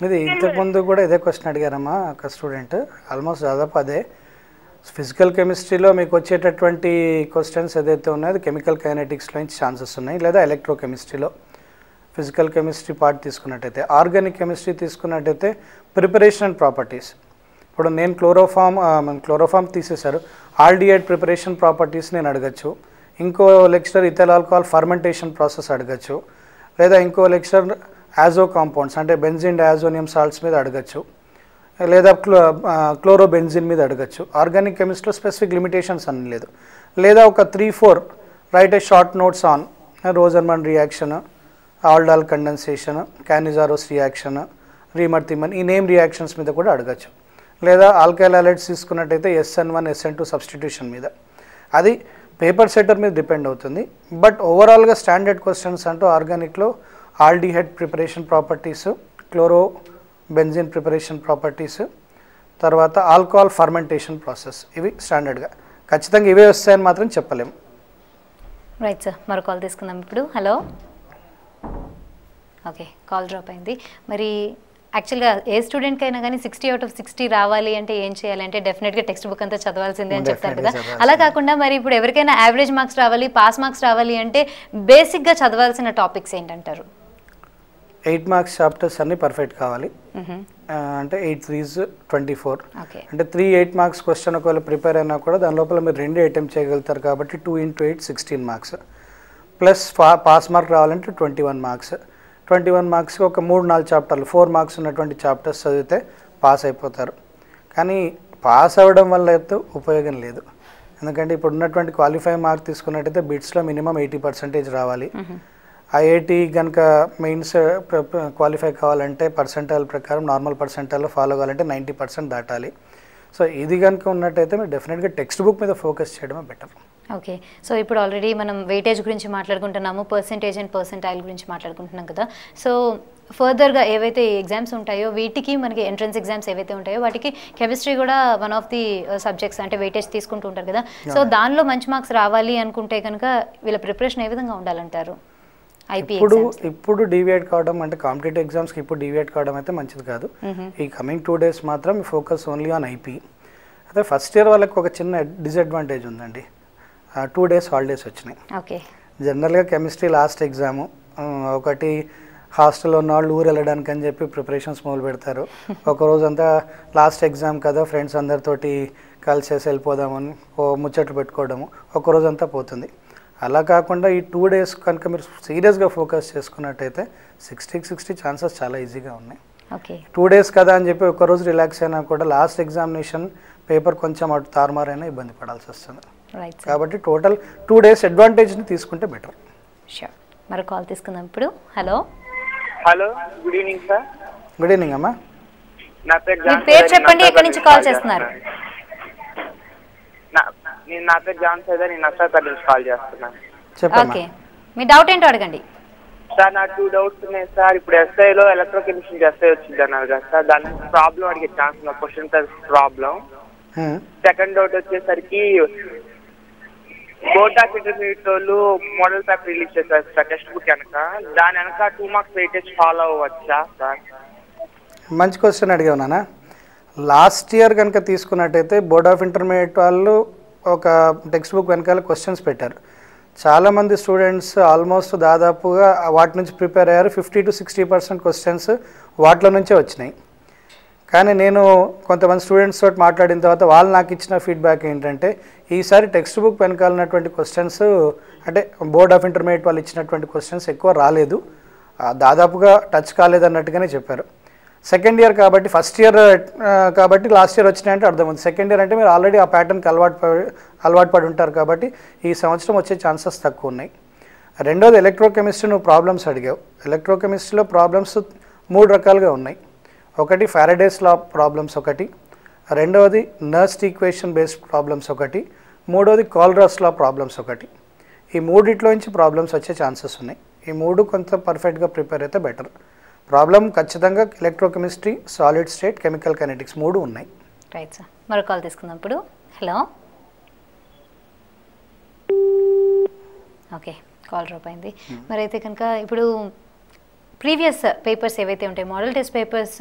ఇది ఇంతకుముందు కూడా ఇదే క్వశ్చన్ అడిగారమ్మా ఒక స్టూడెంట్, ఆల్మోస్ట్ దాదాపు అదే. ఫిజికల్ కెమిస్ట్రీలో మీకు వచ్చేటటువంటి క్వశ్చన్స్ ఏదైతే ఉన్నాయో అది కెమికల్ కైనెటిక్స్లో నుంచి ఛాన్సెస్ ఉన్నాయి, లేదా ఎలక్ట్రో కెమిస్ట్రీలో. ఫిజికల్ కెమిస్ట్రీ పార్ట్ తీసుకున్నట్టయితే, ఆర్గానిక్ కెమిస్ట్రీ తీసుకున్నట్టయితే ప్రిపరేషన్ అండ్ ప్రాపర్టీస్. ఇప్పుడు నేను క్లోరోఫామ్ తీసేశారు, ఆల్డిహైడ్ ప్రిపరేషన్ ప్రాపర్టీస్ నేను అడగచ్చు. ఇంకో lecturer ethyl alcohol fermentation process అడగచ్చు, లేదా ఇంకో లెక్చరర్ యాజో కాంపౌండ్స్ అంటే బెంజిన్ డయాజోనియం సాల్ట్స్ మీద అడగచ్చు, లేదా క్లోరోబెంజిన్ మీద అడగచ్చు. ఆర్గానిక్ కెమిస్ట్రీలో స్పెసిఫిక్ లిమిటేషన్స్ అని లేదు. లేదా ఒక 3-4 write a short notes on Rosenmund reaction, aldol condensation, Cannizzaro's reaction, Reimer Tiemann ఈ నేమ్ రియాక్షన్స్ మీద కూడా అడగచ్చు. లేదా ఆల్కైల్ అలైడ్స్ తీసుకున్నట్టయితే SN1 SN2 సబ్స్టిట్యూషన్ మీద. అది పేపర్ సెటర్ మీద డిపెండ్ అవుతుంది. బట్ ఓవరాల్గా స్టాండర్డ్ క్వశ్చన్స్ అంటూ ఆర్గానిక్లో aldehyde preparation properties, chloro benzene preparation properties, తర్వాత ఆల్కహాల్ ఫర్మెంటేషన్ ప్రాసెస్, ఇవి స్టాండర్డ్గా ఖచ్చితంగా ఇవే వస్తాయని మాత్రం చెప్పలేము. రైట్ సార్, మరో కాల్ తీసుకుందాం ఇప్పుడు. హలో, ఓకే, కాల్ డ్రాప్ అయింది. మరి యాక్చువల్గా ఏ స్టూడెంట్కి అయినా కానీ 60 out of 60 రావాలి అంటే ఏం చేయాలి అంటే డెఫినెట్గా టెక్స్ట్ బుక్ అంతా చదవాల్సిందే అని చెప్తారు కదా. అలా కాకుండా మరి ఇప్పుడు ఎవరికైనా యావరేజ్ మార్క్స్ రావాలి, పాస్ మార్క్స్ రావాలి అంటే బేసిక్గా చదవాల్సిన టాపిక్స్ ఏంటంటారు? 8 మార్క్స్ చాప్టర్స్ అన్నీ పర్ఫెక్ట్ కావాలి. అంటే 8 3s 24. అంటే 3 8 మార్క్స్ క్వశ్చన్ ఒకవేళ ప్రిపేర్ అయినా కూడా దాని లోపల మీరు 2 అటెంప్ట్ చేయగలుగుతారు కాబట్టి 2 × 8 16 మార్క్స్. ప్లస్ పాస్ మార్క్ రావాలంటే 21 మార్క్స్. 21 మార్క్స్కి ఒక 3-4 చాప్టర్లు 4 మార్క్స్ ఉన్నటువంటి చాప్టర్స్ చదివితే పాస్ అయిపోతారు. కానీ పాస్ అవ్వడం వల్ల అయితే ఉపయోగం లేదు. ఎందుకంటే ఇప్పుడు ఉన్నటువంటి క్వాలిఫై మార్క్ తీసుకున్నట్టయితే బిట్స్లో మినిమం 80% రావాలి. ఐఐటి కనుక మెయిన్స్ క్వాలిఫై కావాలంటే పర్సెంటైల్ ప్రకారం నార్మల్ పర్సెంటైల్లో ఫాలో కావాలంటే 90% దాటాలి. సో ఇది కనుక ఉన్నట్టయితే మీరు డెఫినెట్గా టెక్స్ట్ బుక్ మీద ఫోకస్ చేయడమే బెటర్. ఓకే, సో ఇప్పుడు ఆల్రెడీ మనం వెయిటేజ్ గురించి మాట్లాడుకుంటున్నాము, పర్సెంటేజ్ అండ్ పర్సెంటైల్ గురించి మాట్లాడుకుంటున్నాం కదా. సో ఫర్దర్గా ఏవైతే ఎగ్జామ్స్ ఉంటాయో వీటికి మనకి ఎంట్రన్స్ ఎగ్జామ్స్ ఏవైతే ఉంటాయో వాటికి కెమిస్ట్రీ కూడా వన్ ఆఫ్ ది సబ్జెక్ట్స్ అంటే వెయిటేజ్ తీసుకుంటూ ఉంటారు కదా. సో దానిలో మంచి మార్క్స్ రావాలి అనుకుంటే కనుక వీళ్ళ ప్రిపరేషన్ ఏ విధంగా ఉండాలంటారు? ఇప్పుడు డీవియేట్ కావడం అంటే కాంపిటేటివ్ ఎగ్జామ్స్కి ఇప్పుడు డీవియేట్ కావడం అయితే మంచిది కాదు. ఈ కమింగ్ 2 days మాత్రం ఫోకస్ ఓన్లీ ఆన్ ఐపీ. అయితే ఫస్ట్ ఇయర్ వాళ్ళకి ఒక చిన్న డిసడ్వాంటేజ్ ఉందండి, 2 days హాలిడేస్ వచ్చినాయి. ఓకే, జనరల్గా కెమిస్ట్రీ లాస్ట్ ఎగ్జాము, ఒకటి హాస్టల్లో ఉన్న వాళ్ళు ఊరు వెళ్ళడానికి అని చెప్పి ప్రిపరేషన్స్ మొదలు పెడతారు. ఒకరోజు అంతా లాస్ట్ ఎగ్జామ్ కదా ఫ్రెండ్స్ అందరితోటి కలిసేసి వెళ్ళిపోదామని ముచ్చట్లు పెట్టుకోవడము ఒకరోజు అంతా పోతుంది. అలా కాకుండా ఈ 2 days కనుక మీరు సీరియస్గా ఫోకస్ చేసుకున్నట్టయితే 60 ఛాన్సెస్ చాలా ఈజీగా ఉన్నాయి. ఓకే, 2 days కదా అని చెప్పి ఒకరోజు రిలాక్స్ అయినా కూడా లాస్ట్ ఎగ్జామినేషన్ పేపర్ కొంచెం అటు తారుమారైనా ఇబ్బంది పడాల్సి వస్తుంది. కాబట్టి టోటల్ 2 days అడ్వాంటేజ్ని తీసుకుంటే బెటర్. షూర్. మరి కాల్ తీసుకుందాం ఇప్పుడు. Hello hello, good evening sir. Good evening అమ్మా. నా పేరు మీ పేరు చెప్పండి, ఎక్కడి నుంచి కాల్ చేస్తున్నారు? నా పేరు జాన్ సైదర్, నేను నర్సాపేట నుంచి కాల్ చేస్తున్నాను. ఓకే, మీ డౌట్ ఏంటో అడగండి. సార్ నాకు 2 doubts ఉన్నాయి సార్. ఇప్పుడు ఎస్ఐలో ఎలక్ట్రోకెమిస్ట్రీ ఎస్ఐ వచ్చింది అన్నారు కదా సార్, దాని ప్రాబ్లం అడిగే ఛాన్స్ ఉన్న క్వశ్చన్ ప్రాబ్లం. సెకండ్ డౌట్ వచ్చేసరికి బోర్డ్ ఆఫ్ ఇంటర్మీడియట్ వాళ్ళు మోడల్ పేపర్ రిలీజ్ చేశారు సార్ టెక్స్ట్ బుక్ వెనక, దాని వెనక 2 marks వెయిటేజ్ ఫాలో అవ్వచ్చా సార్? మంచి క్వశ్చన్ అడిగావు నాన్న. లాస్ట్ ఇయర్ కనుక తీసుకున్నట్టయితే బోర్డ్ ఆఫ్ ఇంటర్మీడియట్ వాళ్ళు ఒక టెక్స్ట్ బుక్ వెనకాల క్వశ్చన్స్ పెట్టారు. చాలామంది స్టూడెంట్స్ ఆల్మోస్ట్ దాదాపుగా వాటి నుంచి ప్రిపేర్ అయ్యారు. 50 to 60% క్వశ్చన్స్ వాటిలో నుంచే వచ్చినాయి. కానీ నేను కొంతమంది స్టూడెంట్స్ తోటి మాట్లాడిన తర్వాత వాళ్ళు నాకు ఇచ్చిన ఫీడ్బ్యాక్ ఏంటంటే ఈసారి టెక్స్ట్ బుక్ వెనకాల ఉన్నటువంటి క్వశ్చన్స్ అంటే బోర్డ్ ఆఫ్ ఇంటర్మీడియట్ వాళ్ళు ఇచ్చినటువంటి క్వశ్చన్స్ ఎక్కువ రాలేదు, దాదాపుగా టచ్ కాలేదన్నట్టుగానే చెప్పారు. సెకండ్ ఇయర్ కాబట్టి ఫస్ట్ ఇయర్ కాబట్టి లాస్ట్ ఇయర్ వచ్చినాయంటే అర్థమవుతుంది. సెకండ్ ఇయర్ అంటే మీరు ఆల్రెడీ ఆ ప్యాటర్న్కి అలవాటు పడి ఉంటారు కాబట్టి ఈ సంవత్సరం వచ్చే ఛాన్సెస్ తక్కువ ఉన్నాయి. రెండోది ఎలక్ట్రోకెమిస్ట్రీ నువ్వు ప్రాబ్లమ్స్ అడిగావు. ఎలక్ట్రోకెమిస్ట్రీలో ప్రాబ్లమ్స్ 3 రకాలుగా ఉన్నాయి. ఒకటి ఫారడేస్ లా ప్రాబ్లమ్స్ ఒకటి, రెండవది నర్స్ట్ ఈక్వేషన్ బేస్డ్ ప్రాబ్లమ్స్ ఒకటి, మూడవది కాల్రాస్ లా ప్రాబ్లమ్స్ ఒకటి. ఈ మూడిట్లో నుంచి ప్రాబ్లమ్స్ వచ్చే ఛాన్సెస్ ఉన్నాయి. ఈ 3 కొంత పర్ఫెక్ట్గా ప్రిపేర్ అయితే బెటర్. ప్రాబ్లం ఖచ్చితంగా electrochemistry, solid state, chemical kinetics 3 ఉన్నాయి. Right sir. మరో కాల్ తీసుకుందాం ఇప్పుడు. హలో. ఓకే, కాల్ డ్రాప్ అయింది. మరి అయితే కనుక ఇప్పుడు ప్రీవియస్ పేపర్స్ ఏవైతే ఉంటాయి మోడల్ టెస్ట్ పేపర్స్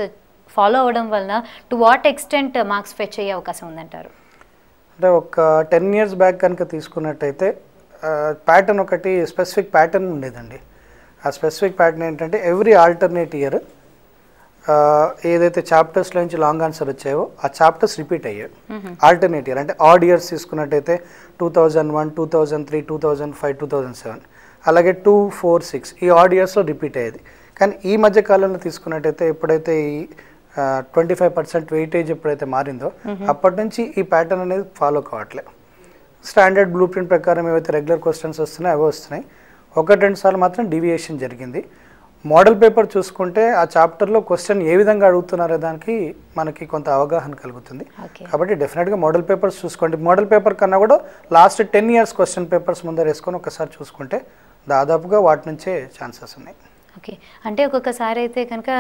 ఫాలో అవ్వడం వలన to what extent marks fetch అయ్యే అవకాశం ఉందంటారు? అంటే ఒక 10 years బ్యాక్ కనుక తీసుకున్నట్టయితే ప్యాటర్న్ ఒకటి స్పెసిఫిక్ ప్యాటర్న్ ఉండేదండి. ఆ స్పెసిఫిక్ ప్యాటర్న్ ఏంటంటే ఎవ్రీ ఆల్టర్నేట్ ఇయర్ ఏదైతే చాప్టర్స్లో నుంచి లాంగ్ ఆన్సర్ వచ్చాయో ఆ చాప్టర్స్ రిపీట్ అయ్యాయి. ఆల్టర్నేట్ ఇయర్ అంటే ఆడ్ ఇయర్స్ తీసుకున్నట్టయితే 2001, 2003, 2005, 2007 అలాగే 2, 4, 6 ఈ ఆడ్ ఇయర్స్లో రిపీట్ అయ్యేది. కానీ ఈ మధ్య కాలంలో తీసుకున్నట్టయితే ఎప్పుడైతే ఈ 25% వెయిటేజ్ ఎప్పుడైతే మారిందో అప్పటి నుంచి ఈ ప్యాటర్న్ అనేది ఫాలో కావట్లేదు. స్టాండర్డ్ బ్లూ ప్రింట్ ప్రకారం ఏవైతే రెగ్యులర్ క్వశ్చన్స్ వస్తున్నాయి అవే వస్తున్నాయి. 1-2 సార్లు మాత్రం డీవియేషన్ జరిగింది. మోడల్ పేపర్ చూసుకుంటే ఆ చాప్టర్లో క్వశ్చన్ ఏ విధంగా అడుగుతున్నారో దానికి మనకి కొంత అవగాహన కలుగుతుంది. కాబట్టి డెఫినెట్గా మోడల్ పేపర్స్ చూసుకోండి. మోడల్ పేపర్ కన్నా కూడా లాస్ట్ 10 years క్వశ్చన్ పేపర్స్ ముందర వేసుకొని ఒకసారి చూసుకుంటే దాదాపుగా వాటి నుంచే ఛాన్సెస్ ఉన్నాయి. ఓకే, అంటే ఒక్కొక్కసారి అయితే కనుక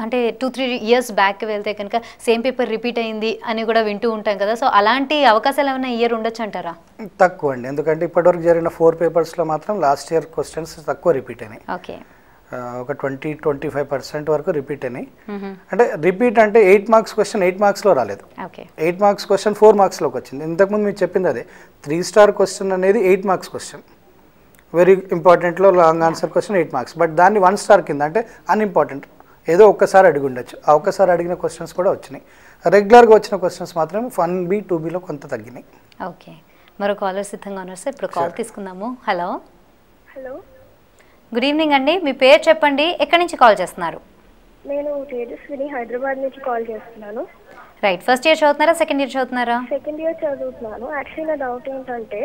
అంటే 2-3 years బ్యాక్ వెళ్తే కనుక సేమ్ పేపర్ రిపీట్ అయింది అని కూడా వింటూ ఉంటాం కదా. సో అలాంటి అవకాశాలు ఏమైనా ఇయర్ ఉండొచ్చు అంటారా? తక్కువ అండి, ఎందుకంటే ఇప్పటివరకు జరిగిన 4 పేపర్స్లో మాత్రం లాస్ట్ ఇయర్ క్వశ్చన్స్ తక్కువ రిపీట్ అయినాయి. ఓకే, ఒక 20-25% వరకు రిపీట్ అయినాయి. అంటే రిపీట్ అంటే 8 marks క్వశ్చన్ 8 marksలో రాలేదు. 8 marks క్వశ్చన్ 4 marksలోకి వచ్చింది. ఇంతకుముందు మీరు చెప్పింది అదే 3 star క్వశ్చన్ అనేది 8 marks క్వశ్చన్, వెరీ ఇంపార్టెంట్లో long answer question 8 marks. But దాన్ని 1 star కింద అంటే అన్ఇంపార్టెంట్ ఏదో ఒక్కసారి అడిగి ఉండొచ్చు. ఆ ఒక్కసారి అడిగిన క్వశ్చన్స్ కూడా వచ్చినాయి. రెగ్యులర్గా వచ్చిన క్వశ్చన్స్ మాత్రం 1B, 2Bలో కొంత తగ్గినాయి. ఓకే, మరో కాలర్ సిద్ధంగా ఉన్నారు సార్, ఇప్పుడు కాల్ తీసుకుందాము. హలో. హలో, గుడ్ ఈవినింగ్ అండి, మీ పేరు చెప్పండి, ఎక్కడి నుంచి కాల్ చేస్తున్నారు? నేను తేజస్విని హైదరాబాద్ నుంచి కాల్ చేస్తున్నాను. రైట్, ఫస్ట్ ఇయర్ చదువుతున్నారా, సెకండ్ ఇయర్ చదువుతున్నారా? సెకండ్ ఇయర్ చదువుతున్నాను. యాక్చువల్లీ నా డౌట్ ఏంటంటే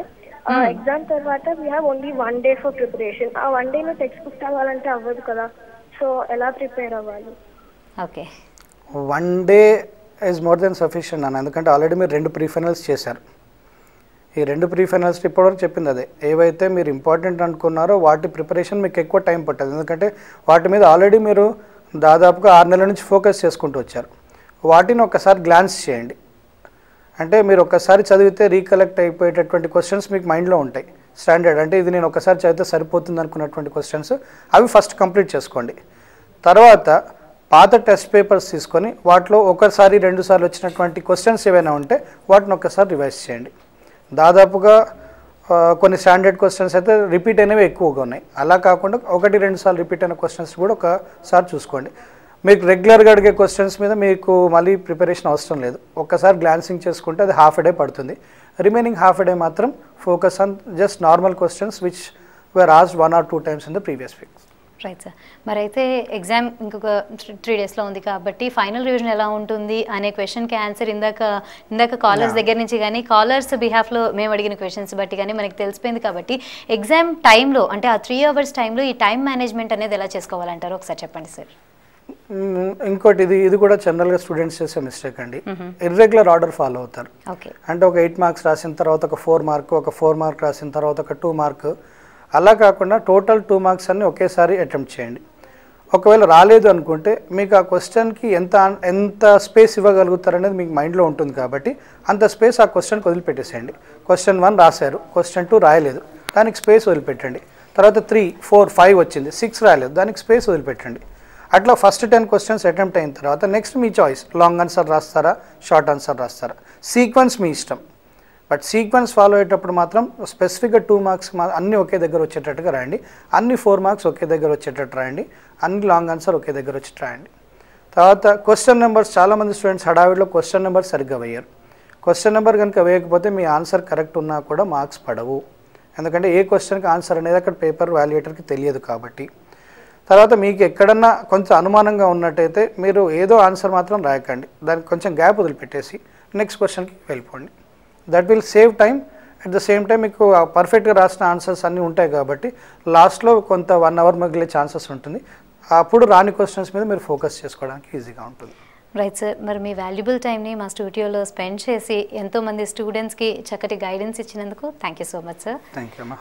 ఎగ్జామ్ తర్వాత we have only 1 day for preparation. ఆ 1 dayలో టెక్స్ట్ బుక్ చదవాలంటే అవ్వదు కదా, సో ఎలా ప్రిపేర్ అవ్వాలి? Okay, 1 day is more than sufficient అన్న, ఎందుకంటే ఆల్రెడీ మీరు 2 ప్రీ-ఫైనల్స్ చేశారు. ఈ 2 ప్రీ-ఫైనల్స్ ఇప్పటివరకు చెప్పింది అదే, ఏవైతే మీరు ఇంపార్టెంట్ అనుకున్నారో వాటి ప్రిపరేషన్ మీకు ఎక్కువ టైం పట్టదు. ఎందుకంటే వాటి మీద ఆల్రెడీ మీరు దాదాపుగా 6 నెలల నుంచి ఫోకస్ చేసుకుంటూ వచ్చారు. వాటిని ఒక్కసారి గ్లాన్స్ చేయండి. అంటే మీరు ఒక్కసారి చదివితే రీకలెక్ట్ అయిపోయేటటువంటి క్వశ్చన్స్ మీకు మైండ్లో ఉంటాయి. స్టాండర్డ్ అంటే ఇది నేను ఒకసారి చదివితే సరిపోతుంది అనుకున్నటువంటి క్వశ్చన్స్ అవి ఫస్ట్ కంప్లీట్ చేసుకోండి. తర్వాత పాత టెస్ట్ పేపర్స్ తీసుకొని వాటిలో ఒకసారి 2 సార్లు వచ్చినటువంటి క్వశ్చన్స్ ఏవైనా ఉంటే వాటిని ఒక్కసారి రివైజ్ చేయండి. దాదాపుగా కొన్ని స్టాండర్డ్ క్వశ్చన్స్ అయితే రిపీట్ అయినవి ఎక్కువగా ఉన్నాయి. అలా కాకుండా 1-2 సార్లు రిపీట్ అయిన క్వశ్చన్స్ కూడా ఒకసారి చూసుకోండి. మీకు రెగ్యులర్గా అడిగే క్వశ్చన్స్ మీద మీకు మళ్ళీ ప్రిపరేషన్ అవసరం లేదు. ఒక్కసారి గ్లాన్సింగ్ చేసుకుంటే అది హాఫ్ ఎ డే పడుతుంది. రిమైనింగ్ హాఫ్ ఎ డే మాత్రం focus on just normal questions which were asked 1 or 2 times in the previous week. Right sir. మరి అయితే ఎగ్జామ్ ఇంకొక 3 డేస్లో ఉంది కాబట్టి ఫైనల్ రివిజన్ ఎలా ఉంటుంది అనే క్వశ్చన్కి ఆన్సర్ ఇందాక కాలర్స్ దగ్గర నుంచి కానీ కాలర్స్ బిహాఫ్లో మేము అడిగిన క్వశ్చన్స్ బట్టి కానీ మనకి తెలిసిపోయింది. కాబట్టి ఎగ్జామ్ టైంలో అంటే ఆ 3 hours టైంలో ఈ టైం మేనేజ్మెంట్ అనేది ఎలా చేసుకోవాలంటారో ఒకసారి చెప్పండి సార్. ఇంకోటి ఇది కూడా జనరల్గా స్టూడెంట్స్ చేసే మిస్టేక్ అండి. ఇర్రెగ్యులర్ ఆర్డర్ ఫాలో అవుతారు. అంటే ఒక 8 marks రాసిన తర్వాత ఒక 4 mark, ఒక 4 mark రాసిన తర్వాత ఒక 2 mark, అలా కాకుండా టోటల్ 2 marks అన్ని ఒకేసారి అటెంప్ట్ చేయండి. ఒకవేళ రాలేదు అనుకుంటే మీకు ఆ క్వశ్చన్కి ఎంత స్పేస్ ఇవ్వగలుగుతారనేది మీకు మైండ్లో ఉంటుంది. కాబట్టి అంత స్పేస్ ఆ క్వశ్చన్కి వదిలిపెట్టేసేయండి. క్వశ్చన్ 1 రాశారు, క్వశ్చన్ 2 రాయలేదు, దానికి స్పేస్ వదిలిపెట్టండి. తర్వాత 3, 4, 5 వచ్చింది, 6 రాయలేదు, దానికి స్పేస్ వదిలిపెట్టండి. అట్లా ఫస్ట్ 10 questions అటెంప్ట్ అయిన తర్వాత నెక్స్ట్ మీ చాయిస్, లాంగ్ ఆన్సర్ రాస్తారా, షార్ట్ ఆన్సర్ రాస్తారా, సీక్వెన్స్ మీ ఇష్టం. బట్ సీక్వెన్స్ ఫాలో అయ్యేటప్పుడు మాత్రం స్పెసిఫిక్గా 2 marks అన్నీ ఒకే దగ్గర వచ్చేటట్టుగా రాయండి, అన్ని 4 marks ఒకే దగ్గర వచ్చేటట్టు రాయండి, అన్ని లాంగ్ ఆన్సర్ ఒకే దగ్గర వచ్చి రాయండి. తర్వాత క్వశ్చన్ నెంబర్స్, చాలామంది స్టూడెంట్స్ హడావిడిలో క్వశ్చన్ నెంబర్ సరిగ్గా వేయరు. క్వశ్చన్ నెంబర్ కనుక వేయకపోతే మీ ఆన్సర్ కరెక్ట్ ఉన్నా కూడా మార్క్స్ పడవు. ఎందుకంటే ఏ క్వశ్చన్కి ఆన్సర్ అనేది అక్కడ పేపర్ వాల్యుయేటర్కి తెలియదు కాబట్టి. తర్వాత మీకు ఎక్కడన్నా కొంచెం అనుమానంగా ఉన్నట్టయితే మీరు ఏదో ఆన్సర్ మాత్రం రాయకండి, దానికి కొంచెం గ్యాప్ వదిలిపెట్టేసి నెక్స్ట్ క్వశ్చన్కి వెళ్ళిపోండి. That will save time. At the same time మీకు పర్ఫెక్ట్గా రాసిన ఆన్సర్స్ అన్నీ ఉంటాయి కాబట్టి లాస్ట్లో కొంత 1 hour మిగిలే ఛాన్సెస్ ఉంటుంది. అప్పుడు రాని క్వశ్చన్స్ మీద మీరు ఫోకస్ చేసుకోవడానికి ఈజీగా ఉంటుంది. Right sir. మరి మీ వాల్యుబుల్ టైంని మా స్టూడియోలో స్పెండ్ చేసి ఎంతోమంది స్టూడెంట్స్కి చక్కటి గైడెన్స్ ఇచ్చినందుకు thank you so much sir.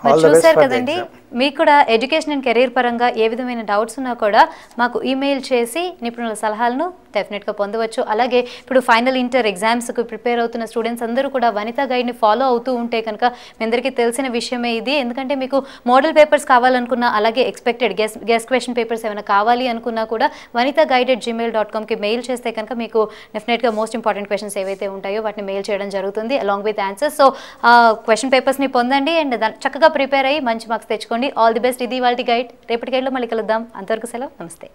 మరి చూసారు కదండి, మీకు కూడా ఎడ్యుకేషన్ అండ్ కెరీర్ పరంగా ఏ విధమైన డౌట్స్ ఉన్నా కూడా మాకు ఈమెయిల్ చేసి నిపుణుల సలహాలను డెఫినెట్గా పొందవచ్చు. అలాగే ఇప్పుడు ఫైనల్ ఇంటర్ ఎగ్జామ్స్కి ప్రిపేర్ అవుతున్న స్టూడెంట్స్ అందరూ కూడా వనితా గైడ్ని ఫాలో అవుతూ ఉంటే కనుక మీ అందరికీ తెలిసిన విషయమే ఇది. ఎందుకంటే మీకు మోడల్ పేపర్స్ కావాలనుకున్నా, అలాగే ఎక్స్పెక్టెడ్ గెస్ క్వశ్చన్ పేపర్స్ ఏమైనా కావాలి అనుకున్నా కూడా vanithaguide@gmail.comకి మెయిల్ చేస్తే కనుక మీకు డెఫినెట్గా మోస్ట్ ఇంపార్టెంట్ క్వశ్చన్స్ ఏవైతే ఉంటాయో వాటిని మెయిల్ చేయడం జరుగుతుంది along with answers. So question పేపర్స్ని పొందండి అండ్ చక్కగా ప్రిపేర్ అయ్యి మంచి మార్క్స్ తెచ్చుకోండి. All the best. ఇది వాళ్ళ గైడ్. రేపటి గైడ్లో మళ్ళీ కలుద్దాం. అంతవరకు సెలవు. నమస్తే.